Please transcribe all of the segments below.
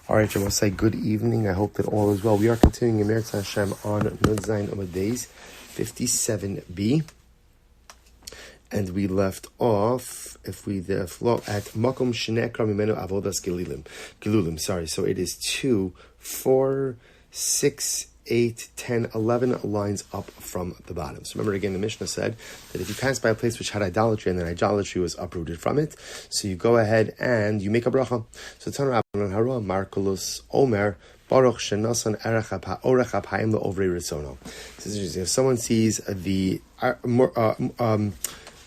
All right, I say good evening. I hope that all is well. We are continuing in Meretz Hashem on Nun Zayin Amud Days 57b. And we left off, if we flow at Makom Shenekra Mimenu Avodas Gilulim. Sorry, so it is 2, 4, 6, 8, 10, 11 lines up from the bottom. So remember again, the Mishnah said that if you pass by a place which had idolatry and then idolatry was uprooted from it, so you go ahead and you make a bracha. So Tanur Abban Hara Markulus Omer Baruch Shenasan Erech HaPaim LaOvrei Ritzono. This is interesting. If someone sees the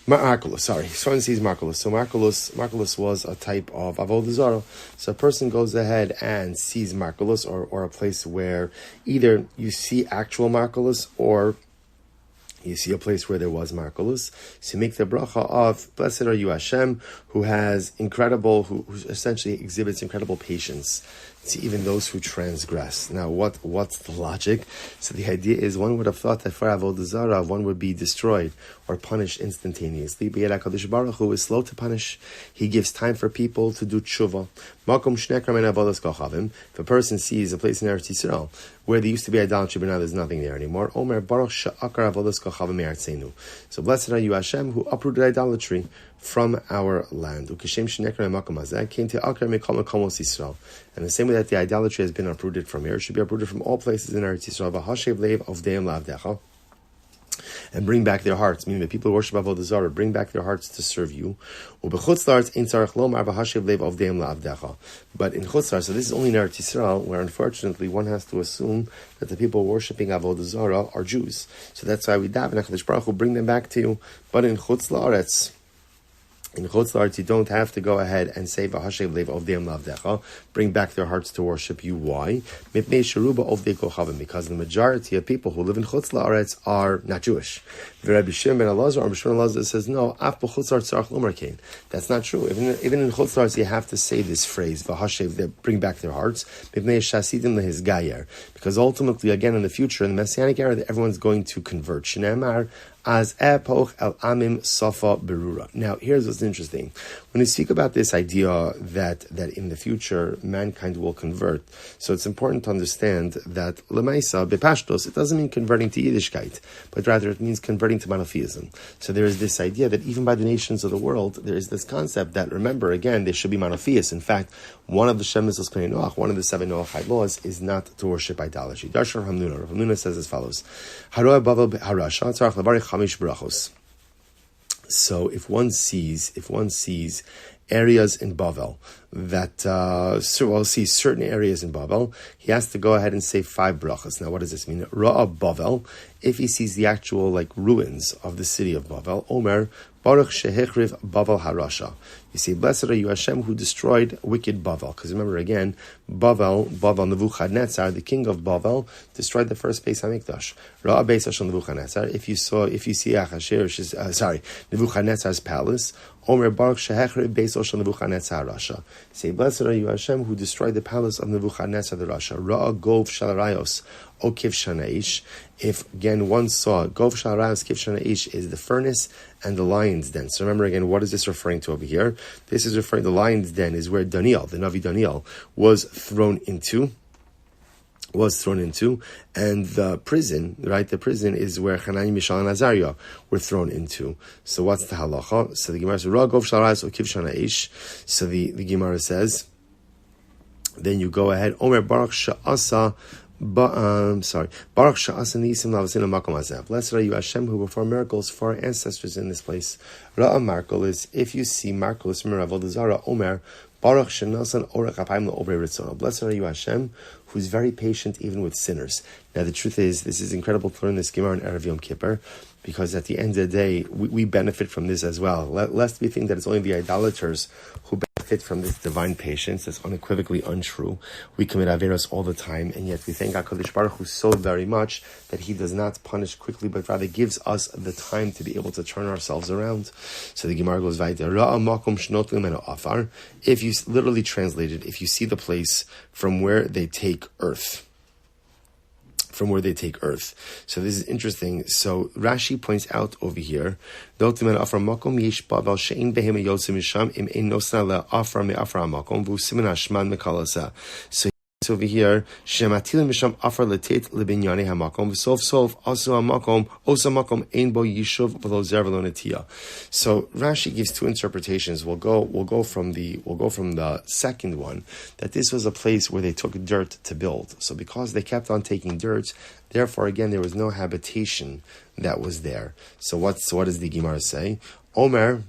Markulus, someone sees Markulus. So Markulus was a type of Avodah Zarah. So a person goes ahead and sees Markulus, or a place where either you see actual Markulus or you see a place where there was Markulus. So make the bracha of Blessed are you Hashem, who essentially exhibits incredible patience to even those who transgress. Now, what's the logic? So the idea is, one would have thought that for Avodah Zarah, one would be destroyed or punished instantaneously. But yet HaKadosh Baruch Hu is slow to punish. He gives time for people to do tshuva. Makom shnekra min avodas kochavim. If a person sees a place in Eretz Yisrael where there used to be idolatry, but now there's nothing there anymore, Omer Baruch she'akar avodas kochavim me'artzenu. So blessed are you Hashem, who uprooted idolatry from our land. Ukeshem shnekra makom hazeh came to akar mikol makomos Yisrael. And the same way that the idolatry has been uprooted from here, it should be uprooted from all places in Eretz Yisrael. V'hashev leiv avdeim la'avdecha. And bring back their hearts, meaning the people who worship Avodah Zarah, bring back their hearts to serve you. But in Chutz La'aretz, so this is only in Eretz Yisrael, where unfortunately one has to assume that the people worshipping Avodah Zarah are Jews. So that's why we daven HaKadosh Baruch Hu bring them back to you. But in Chutz La'aretz, you don't have to go ahead and say V'hashev leiv avdeim la'avdecha, bring back their hearts to worship you. Why? Mipnei sheruba avdei kochavim, because the majority of people who live in Chutz La'aretz are not Jewish. Rabbi Shimon ben Elazar, or Rabbi Shmuel Silber says, no, af b'chutz la'aretz tzarich lomar kein. That's not true. Even in Chutz La'aretz, you have to say this phrase, V'hashev, bring back their hearts, Mipnei shasidim lehizgayer, because ultimately, again, in the future, in the Messianic era, everyone's going to convert. Shneimar as epoch el amim safa berura. Now, here's what's interesting. When we speak about this idea that in the future mankind will convert, so it's important to understand that lemaisa bepashtos, it doesn't mean converting to Yiddishkeit, but rather it means converting to monotheism. So there is this idea that even by the nations of the world, there is this concept that, remember, again, they should be monotheists. In fact, one of the Shemis L'Spnei Noach, one of the 7 Noachite laws, is not to worship idolatry. Darshan Hamnuna. Hamnuna says as follows: Haroeh Bavel Harasha Tzarach Levarich Chamish Berachos. So if one sees areas in Bavel that sees certain areas in Bavel, he has to go ahead and say 5 brachos. Now, what does this mean? Ra'a Bavel, if he sees the actual ruins of the city of Bavel, Omer Baruch Shehichriv Bavel Harasha. You see, blessed are you Hashem, who destroyed wicked Bavel. Because remember again, Bavel Nebuchadnezzar, the king of Bavel, destroyed the first Beis Hamikdash. Ra'a Beis Hashem Nebuchadnezzar. If you see Nebuchadnezzar's palace, Omer Baruch Shehichriv Beis Hashem Nebuchadnezzar Rasha. Say, blessed are you Hashem, who destroyed the palace of Nebuchadnezzar the Rasha. Ra'a Gov Shalarayos O Kiv Shanaish. If again one saw Gov Shalarayos Kiv Shanaish is the furnace and the lion's den. So remember again, what is this referring to over here? This is referring to the lion's den is where Daniel, the Navi Daniel, was thrown into, and the prison, right? The prison is where Hanani, Mishael, and Azariah were thrown into. So what's the halacha? So the Gemara says, Ra Gov Shalarayos O Kiv Shanaish. So the Gemara says, then you go ahead, Omer Baruch Sha'asa. Baruch Sha'asa Nisim Lavasinu Makom Hazeh. Blessed are you Hashem, who performed miracles for our ancestors in this place. Ra'a Markulus, if you see Markulus from Avodah Zarah, Omer Baruch Shenasan Orech HaPaim LaOvrei Ritzono. Blessed are you Hashem, who's very patient even with sinners. Now the truth is, this is incredible to learn this Gemara in Erev Yom Kippur, because at the end of the day, we benefit from this as well. Lest we think that it's only the idolaters who benefit from this divine patience. That's unequivocally untrue. We commit averos all the time, and yet we thank HaKadosh Baruch Hu so very much that He does not punish quickly, but rather gives us the time to be able to turn ourselves around. So the Gemara goes weiter. Ra'a makom shnot limenu afar. If you literally translate it, if you see the place from where they take earth from where they take earth. So this is interesting. So Rashi points out over here, so over here, Shematilim Misham Afar Letet Libinyane Hamakom, Sof Sof Asu Hamakom, Osa Makom Ein Bo Yishuv V'lo Zer V'lo Netia. So Rashi gives two interpretations. We'll go from the second one, that this was a place where they took dirt to build. So because they kept on taking dirt, therefore again there was no habitation that was there. So what does the Gemara say? Omer,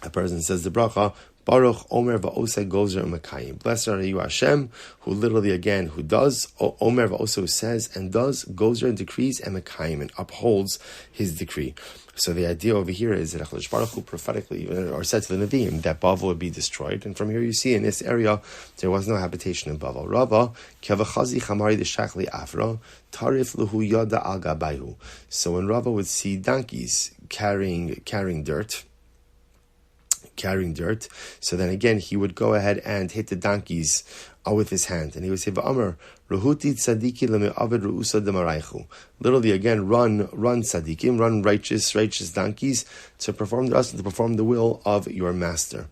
a person says the bracha, Baruch Omer va'oseh gozer u'mekayim. Blessed are you, Hashem, who literally again, who does, Omer va'oseh says and does, gozer decrees and mekayim, and upholds his decree. So the idea over here is that HaKadosh Baruch Hu prophetically, or said to the Nevi'im, that Bavel would be destroyed. And from here you see in this area, there was no habitation in Bavel. Rava, kevachazi chamari deshachli afra, tarif luhu yada al gabayhu. So when Rava would see donkeys carrying dirt, so then again he would go ahead and hit the donkeys with his hand, and he would say, "Va'amar ruhuti tzadiki leme'aved ruusa demaraychu." Literally, again, run tzadikim, run righteous donkeys to perform the will of your master.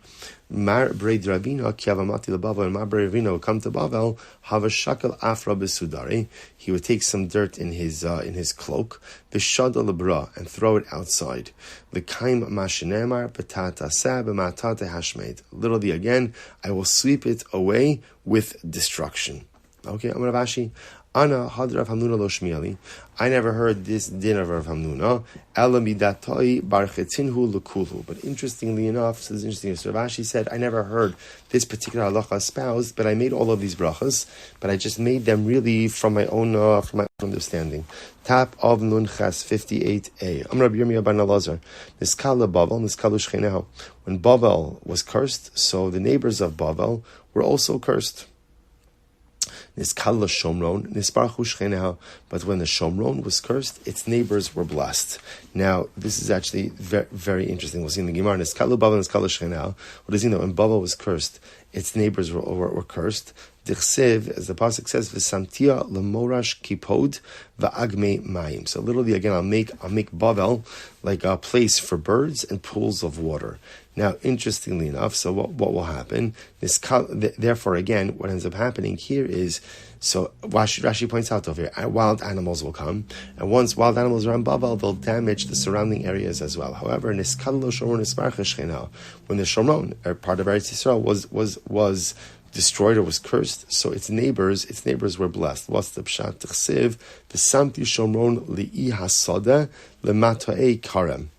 Mar breid rabina kiavamati lebavel, and Mar breid rabina would come to Bavel, have a shakel afra besudari. He would take some dirt in his cloak, v'shada lebra, and throw it outside. V'kaim mashinemar betata sab b'matata hashmeid. Literally, again, I will sweep it away with destruction. Okay, Amar Ravashi, Ana hadra Rav Hamnuna lo shmiali. I never heard this din of Rav Hamnuna. Ela midatoi barchetinhu lekulu. But interestingly enough, so this is interesting. So Ravashi said, I never heard this particular halacha espoused, but I made all of these brachas, but I just made them really from my own understanding. Tap of Nun Ches 58a. Amar Rabbi Yirmiyah bar Elazar. Niskal Bavel, niskalu shcheneho. When Bavel was cursed, so the neighbors of Bavel were also cursed. Niskal Shomron, nisparchu shcheneha. But when the Shomron was cursed, its neighbors were blessed. Now, this is actually very, very interesting. We'll see in the Gemara. Niskal Bavel, niskal shcheneha. What does he know? When Bavel was cursed, its neighbors were cursed. Dichsev, as the pasuk says, v'samtia lemorash kipod va'agme mayim. So literally, again, I'll make Bavel like a place for birds and pools of water. Now, interestingly enough, so what will happen? Therefore, again, what ends up happening here is, so Rashi points out over here, wild animals will come, and once wild animals are on Bavel, they'll damage the surrounding areas as well. However, when the Shomron, or part of Eretz Yisrael, was destroyed or was cursed, so its neighbors were blessed. What's the pshat? T'chsev v'samti Shomron li'i hasada lematoei karem.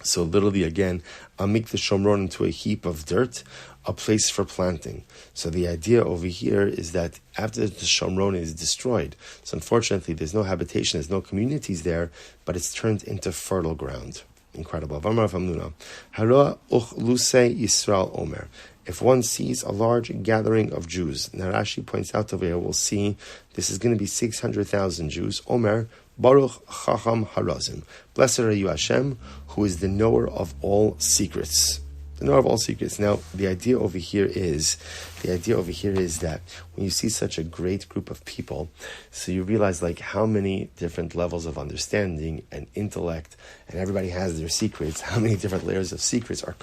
So literally, again, I'll make the Shomron into a heap of dirt, a place for planting. So the idea over here is that after the Shomron is destroyed, so unfortunately there's no habitation, there's no communities there, but it's turned into fertile ground. Incredible. Hara uchlusei Yisrael Omer. If one sees a large gathering of Jews, now Rashi points out over here, we'll see this is going to be 600,000 Jews. Omer, Baruch Chacham Harazim. Blessed are you, Hashem, who is the knower of all secrets. The knower of all secrets. Now, the idea over here is that when you see such a great group of people, so you realize like how many different levels of understanding and intellect, and everybody has their secrets. How many different layers of secrets are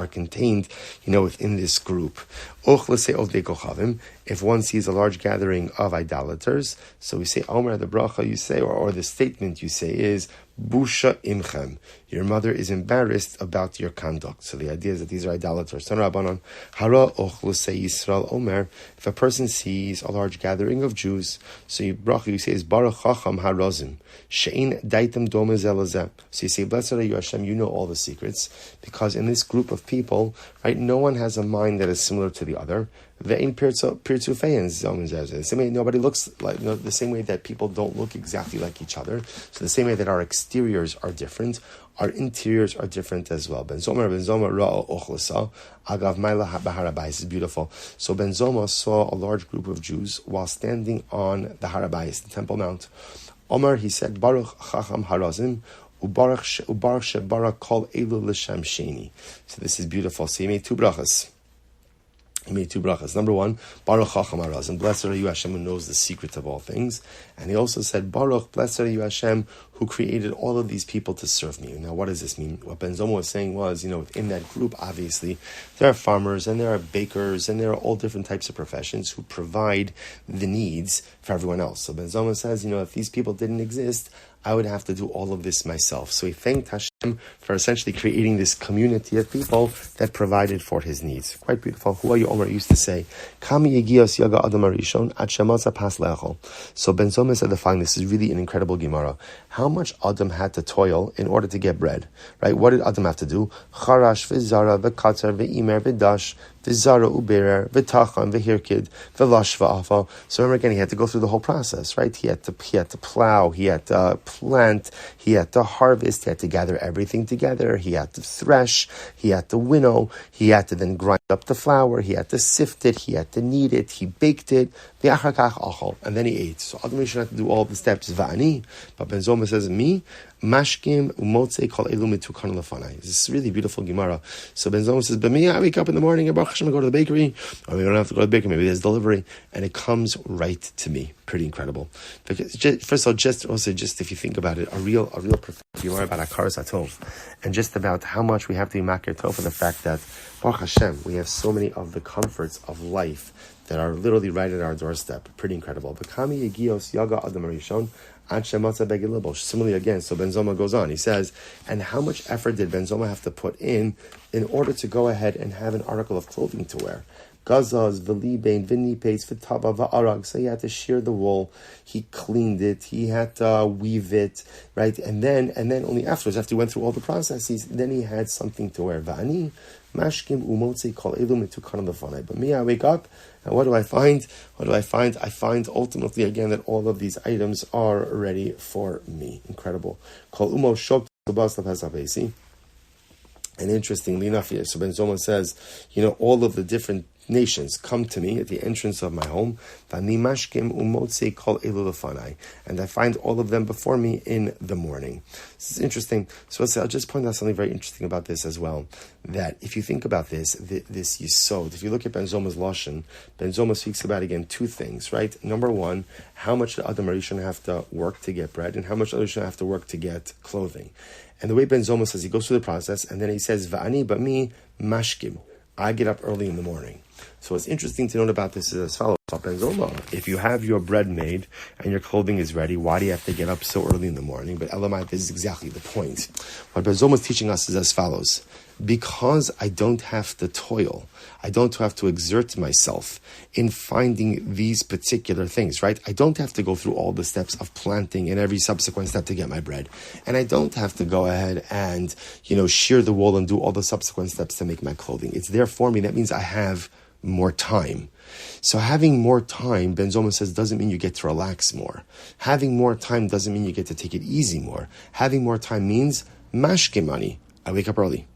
contained, within this group. If one sees a large gathering of idolaters, so we say Omer, the bracha you say, or the statement you say is Busha imchem. Your mother is embarrassed about your conduct. So the idea is that these are idolaters. Hara ochlusei Yisrael Omer. If a person sees a large gathering of Jews, so you say is Baruch Chacham Harazim. Shein daitem dome zelazeh. So you say, blessed are you, Hashem, you know all the secrets, because in this group of people, right, no one has a mind that is similar to the other. The same way nobody looks like, the same way that people don't look exactly like each other. So the same way that our exteriors are different, our interiors are different as well. Ben Zoma ra'a ochlasa agav ma'ila b'harabais. This is beautiful. So Ben Zoma saw a large group of Jews while standing on the Harabais, the Temple Mount. Omar, he said, Baruch Chacham Harazim. Ubarak shebarak kol elu l'shem sheni. So this is beautiful. So he made two brachas. He made two brachas. Number one, Baruch Chacham Harazim, blessed are you Hashem who knows the secret of all things. And he also said, Baruch, blessed are you Hashem who created all of these people to serve me. Now what does this mean? What Ben Zoma was saying was, within that group, obviously, there are farmers and there are bakers and there are all different types of professions who provide the needs for everyone else. So Ben Zoma says, if these people didn't exist, I would have to do all of this myself. So he thanked Hashem for essentially creating this community of people that provided for his needs. Quite beautiful. Huayu Omer used to say, Kami Yegios Yaga Adam Arishon Ad Shemaza Pas Le'achol. So Ben Zoma said the following, this is really an incredible Gemara. How much Adam had to toil in order to get bread? Right? What did Adam have to do? Charash v'zara v'katzar v'imer v'dash v'zara uberer v'tachan v'hirkid v'lash v'afa. So remember again, he had to go through the whole process, right? He had to plow, he had to plant, he had to harvest, he had to gather everything together, he had to thresh, he had to winnow, he had to then grind up the flour, he had to sift it, he had to knead it, he baked it, and then he ate. So Adam Rishon had to do all the steps. Va'ani, but Ben Zoma says, me, mashkim umotze kol elu mitukan lefanai. This is really beautiful Gemara. So Ben Zoma says, but me, I wake up in the morning and Baruch Hashem, I go to the bakery, or we don't have to go to the bakery, maybe there's delivery, and it comes right to me. Pretty incredible. Because first of all, just if you think about it, a real prophetic Gemara about Akaras Hatov, and just about how much we have to be makir tov for the fact that Baruch Hashem, we have so many of the comforts of life that are literally right at our doorstep. Pretty incredible. Similarly again, so Ben Zoma goes on. He says, and how much effort did Ben Zoma have to put in order to go ahead and have an article of clothing to wear? Gazaz, v'libein, v'nipes, v'taba, v'arag. So he had to shear the wool, he cleaned it, he had to weave it, right? And then only afterwards, after he went through all the processes, then he had something to wear. Va'ani, mashkim umotzi kol elu mitukan lefanai. But me, I wake up, and what do I find? I find ultimately again that all of these items are ready for me. Incredible. Kol umo shok tabas lapasavesi. And interestingly enough, here, so Ben Zoma says, all of the different nations come to me at the entrance of my home, and I find all of them before me in the morning. This is interesting. So I'll just point out something very interesting about this as well, that if you think about this yisod, if you look at Ben Zoma's Lashon, Ben Zoma speaks about, again, two things, right? Number one, how much the Adam Rishon have to work to get bread, and how much the Rishon have to work to get clothing. And the way Ben Zoma says, he goes through the process, and then he says, Va'ani, but me, mashkim. I get up early in the morning. So what's interesting to note about this is as follows. Ben Zoma, if you have your bread made and your clothing is ready, why do you have to get up so early in the morning? But Elamai, this is exactly the point. What Ben Zoma is teaching us is as follows. Because I don't have to toil, I don't have to exert myself in finding these particular things, right? I don't have to go through all the steps of planting and every subsequent step to get my bread. And I don't have to go ahead and, shear the wool and do all the subsequent steps to make my clothing. It's there for me. That means I have more time. So having more time, Ben Zoma says, doesn't mean you get to relax more. Having more time doesn't mean you get to take it easy more. Having more time means mashke money. I wake up early,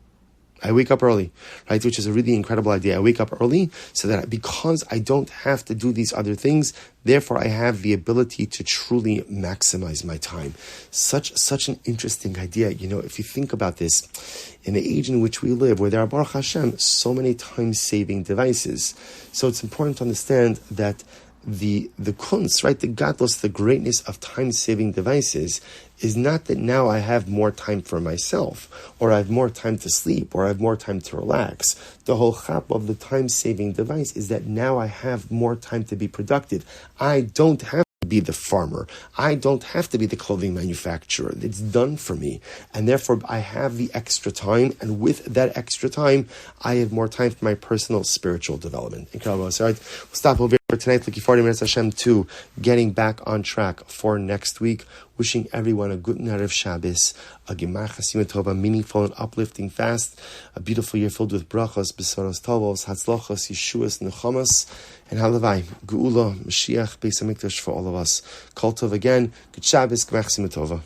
right? Which is a really incredible idea. I wake up early so that because I don't have to do these other things, therefore I have the ability to truly maximize my time. Such an interesting idea. If you think about this, in the age in which we live, where there are, Baruch Hashem, so many time-saving devices. So it's important to understand that the kunst, right, the gadlus, the greatness of time-saving devices is not that now I have more time for myself, or I have more time to sleep, or I have more time to relax. The whole chap of the time-saving device is that now I have more time to be productive. I don't have to be the farmer. I don't have to be the clothing manufacturer. It's done for me. And therefore, I have the extra time, and with that extra time, I have more time for my personal spiritual development. Incredible. So, all right, we'll stop over here tonight. Looking forward to Mitzvah Hashem to getting back on track for next week. Wishing everyone a good night of Shabbos, a Gemar Chasim Tova, meaningful and uplifting fast, a beautiful year filled with brachos, besoros tovos, hatzlochos, yeshuas, nechamas, and halavai, geula, Mashiach, Beis Hamikdash for all of us. Kol tov again, good Shabbos, Gemar Chasim Tova.